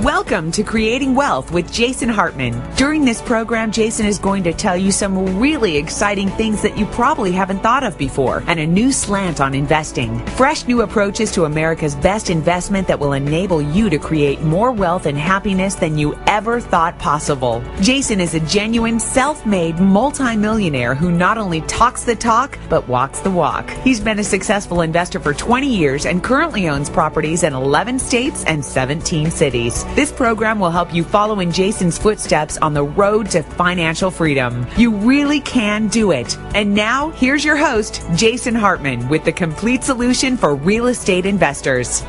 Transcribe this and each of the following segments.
Welcome to Creating Wealth with Jason Hartman. During this program, Jason is going to tell you some really exciting things that you probably haven't thought of before, and a new slant on investing. Fresh new approaches to America's best investment that will enable you to create more wealth and happiness than you ever thought possible. Jason is a genuine, self-made multimillionaire who not only talks the talk, but walks the walk. He's been a successful investor for 20 years and currently owns properties in 11 states and 17 cities. This program will help you follow in Jason's footsteps on the road to financial freedom. You really can do it. And now, here's your host, Jason Hartman, with the complete solution for real estate investors.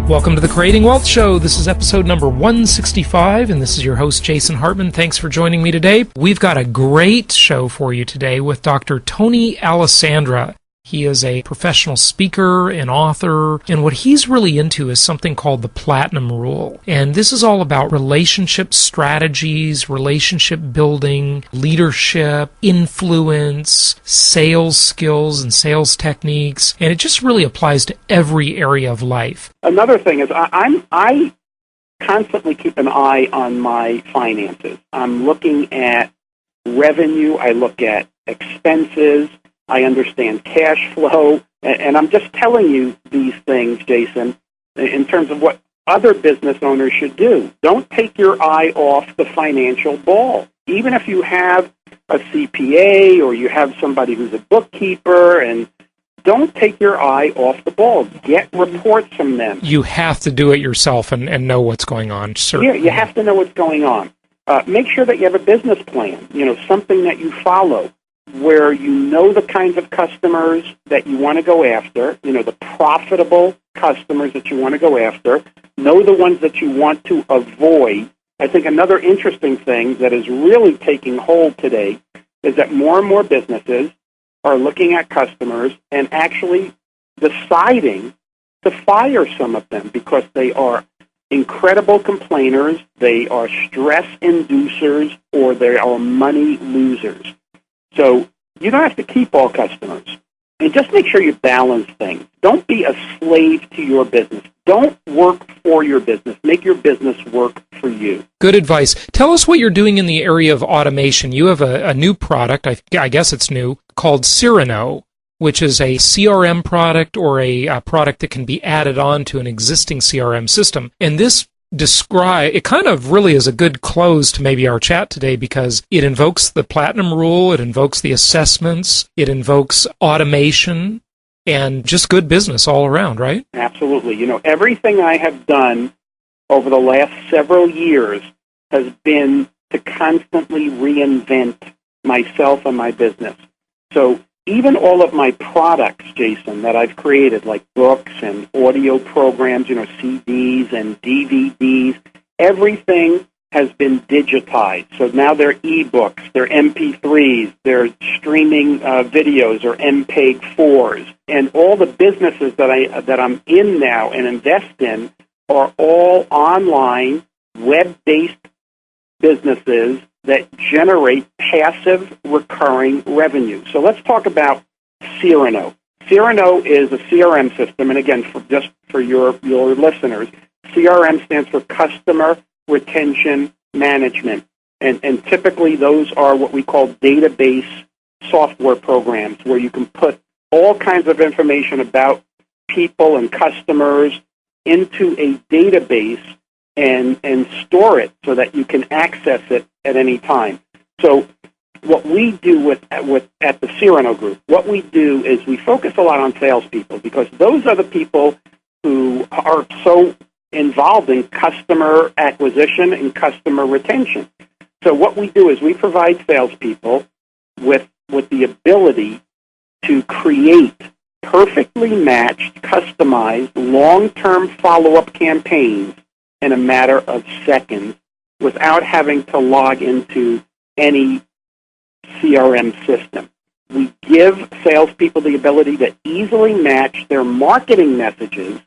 Welcome to the Creating Wealth Show. This is episode number 165, and this is your host, Jason Hartman. Thanks for joining me today. We've got a great show for you today with Dr. Tony Alessandra. He is a professional speaker and author, and what he's really into is something called the Platinum Rule. And this is all about relationship strategies, relationship building, leadership, influence, sales skills and sales techniques, and it just really applies to every area of life. Another thing is I constantly keep an eye on my finances. I'm looking at revenue, I look at expenses, I understand cash flow, and I'm just telling you these things, Jason, in terms of what other business owners should do. Don't take your eye off the financial ball. Even if you have a CPA or you have somebody who's a bookkeeper, and don't take your eye off the ball. Get reports from them. You have to do it yourself and know what's going on, certainly. Yeah, you have to know what's going on. Make sure that you have a business plan, something that you follow, where you know the kinds of customers that you want to go after, the profitable customers that you want to go after, know the ones that you want to avoid. I think another interesting thing that is really taking hold today is that more and more businesses are looking at customers and actually deciding to fire some of them because they are incredible complainers, they are stress inducers, or they are money losers. So you don't have to keep all customers. And just make sure you balance things. Don't be a slave to your business. Don't work for your business. Make your business work for you. Good advice. Tell us what you're doing in the area of automation. You have a new product, I guess it's new, called Cyrano, which is a CRM product or a product that can be added on to an existing CRM system. And this it kind of really is a good close to maybe our chat today because it invokes the Platinum Rule, it invokes the assessments, it invokes automation, and just good business all around, right? Absolutely. Everything I have done over the last several years has been to constantly reinvent myself and my business. So even all of my products, Jason, that I've created, like books and audio programs, CDs and DVDs, everything has been digitized. So now they're ebooks, they're MP3s, they're streaming videos or MPEG-4s. And all the businesses that I'm in now and invest in are all online, web-based businesses that generate passive recurring revenue. So let's talk about Cyrano. Cyrano is a CRM system, and again, for your listeners, CRM stands for Customer Retention Management, and typically those are what we call database software programs, where you can put all kinds of information about people and customers into a database and store it so that you can access it at any time. So what we do at the Cyrano Group, what we do is we focus a lot on salespeople because those are the people who are so involved in customer acquisition and customer retention. So what we do is we provide salespeople with the ability to create perfectly matched, customized, long-term follow-up campaigns in a matter of seconds without having to log into any CRM system. We give salespeople the ability to easily match their marketing messages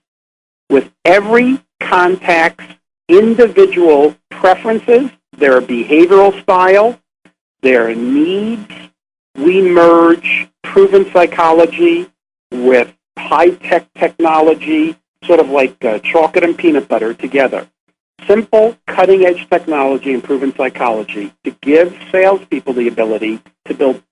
with every contact's individual preferences, their behavioral style, their needs, we merge proven psychology with high-tech technology, sort of like chocolate and peanut butter together. Simple, cutting-edge technology and proven psychology to give salespeople the ability to build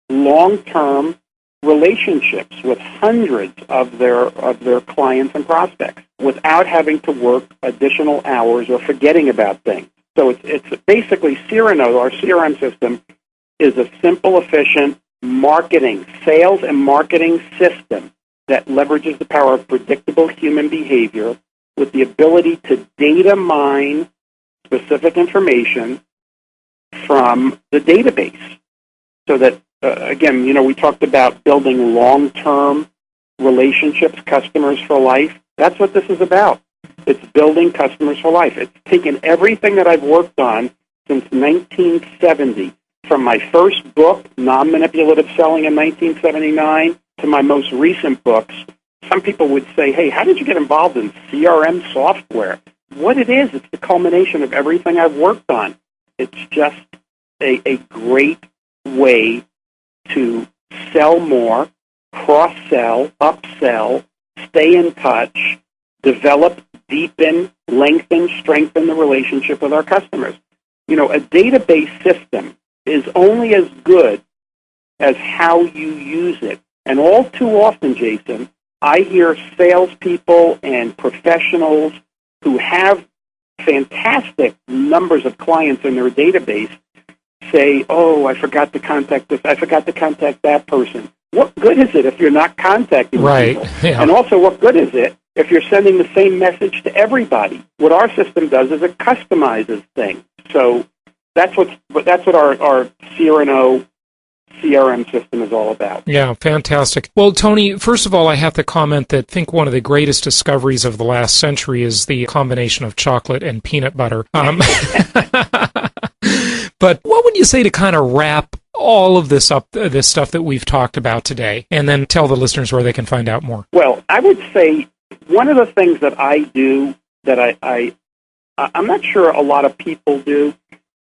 long-term relationships with hundreds of their clients and prospects without having to work additional hours or forgetting about things. So it's basically Cyrano, our CRM system, is a simple, efficient marketing, sales and marketing system that leverages the power of predictable human behavior with the ability to data mine specific information from the database. So that, again, we talked about building long-term relationships, customers for life. That's what this is about. It's building customers for life. It's taken everything that I've worked on since 1970, from my first book, Non-Manipulative Selling in 1979, to my most recent books. Some people would say, hey, how did you get involved in CRM software? What it is, it's the culmination of everything I've worked on. It's just a great way to sell more, cross-sell, upsell, stay in touch, develop, deepen, lengthen, strengthen the relationship with our customers. A database system is only as good as how you use it. And all too often, Jason, I hear salespeople and professionals who have fantastic numbers of clients in their database say, oh, I forgot to contact this, I forgot to contact that person. What good is it if you're not contacting people? Yeah. And also, what good is it if you're sending the same message to everybody? What our system does is it customizes things. So that's what our Cyrano CRM system is all about. Yeah, fantastic. Well, Tony, first of all, I have to comment that I think one of the greatest discoveries of the last century is the combination of chocolate and peanut butter. But what would you say to kind of wrap all of this up, this stuff that we've talked about today, and then tell the listeners where they can find out more? Well, I would say one of the things that I do that I'm not sure a lot of people do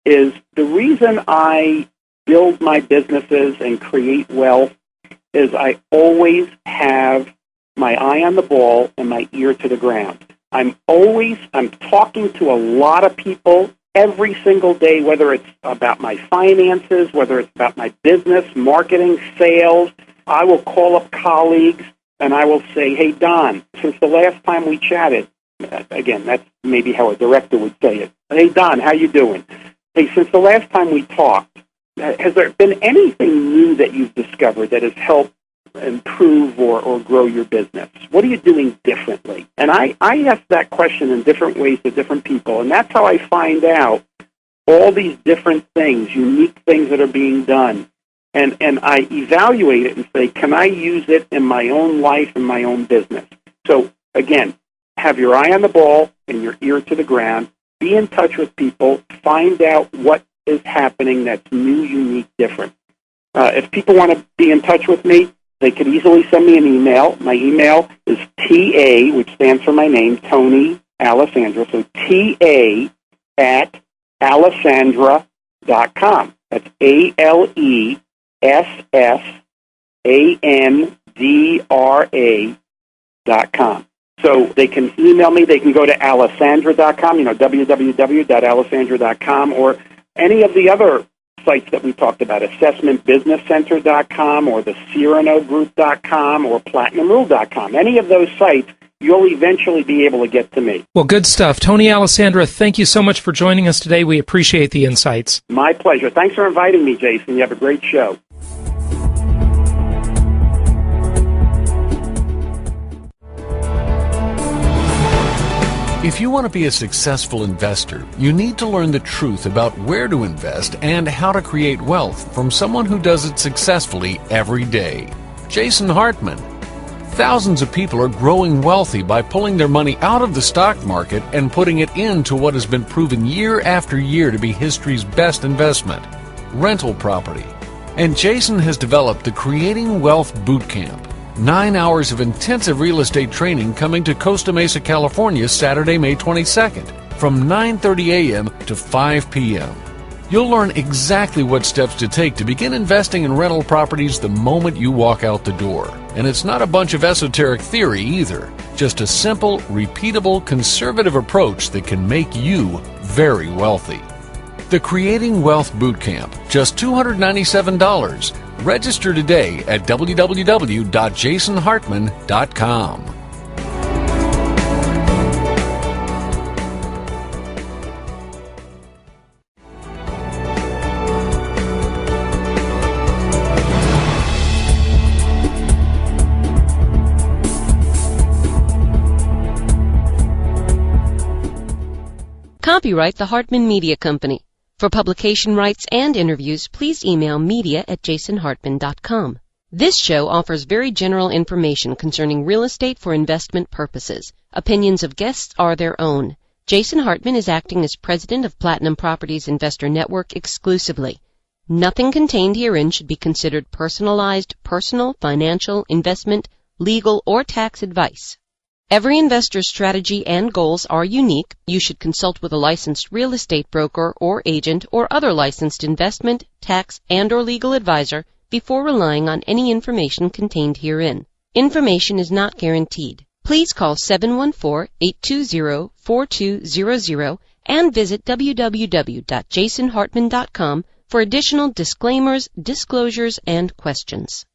is the reason I build my businesses and create wealth is I always have my eye on the ball and my ear to the ground. I'm talking to a lot of people every single day, whether it's about my finances, whether it's about my business, marketing, sales. I will call up colleagues and I will say, hey, Don, since the last time we chatted, again, that's maybe how a director would say it. Hey, Don, how you doing? Hey, since the last time we talked, has there been anything new that you've discovered that has helped improve or grow your business? What are you doing differently? And I ask that question in different ways to different people, and that's how I find out all these different things, unique things that are being done. And I evaluate it and say, can I use it in my own life and my own business? So, again, have your eye on the ball and your ear to the ground. Be in touch with people. Find out what is happening that's new, unique, different. If people want to be in touch with me, they could easily send me an email. My email is TA, which stands for my name, Tony Alessandra, so TA@Alessandra.com. That's ALESSANDRA.com. So they can email me. They can go to Alessandra.com, www.alessandra.com, or any of the other sites that we talked about, assessmentbusinesscenter.com or the CyranoGroup.com or PlatinumRule.com. Any of those sites, you'll eventually be able to get to me. Well, good stuff. Tony Alessandra, thank you so much for joining us today. We appreciate the insights. My pleasure. Thanks for inviting me, Jason. You have a great show. If you want to be a successful investor, you need to learn the truth about where to invest and how to create wealth from someone who does it successfully every day. Jason Hartman. Thousands of people are growing wealthy by pulling their money out of the stock market and putting it into what has been proven year after year to be history's best investment, rental property. And Jason has developed the Creating Wealth Bootcamp. 9 hours of intensive real estate training coming to Costa Mesa, California, Saturday, May 22nd, from 9:30 a.m. to 5 p.m. You'll learn exactly what steps to take to begin investing in rental properties the moment you walk out the door. And it's not a bunch of esoteric theory either. Just a simple, repeatable, conservative approach that can make you very wealthy. The Creating Wealth Bootcamp, just $297. Register today at www.jasonhartman.com. Copyright the Hartman Media Company. For publication rights and interviews, please email media@jasonhartman.com. This show offers very general information concerning real estate for investment purposes. Opinions of guests are their own. Jason Hartman is acting as president of Platinum Properties Investor Network exclusively. Nothing contained herein should be considered personalized, personal, financial, investment, legal, or tax advice. Every investor's strategy and goals are unique. You should consult with a licensed real estate broker or agent or other licensed investment, tax, and/or legal advisor before relying on any information contained herein. Information is not guaranteed. Please call 714-820-4200 and visit www.jasonhartman.com for additional disclaimers, disclosures, and questions.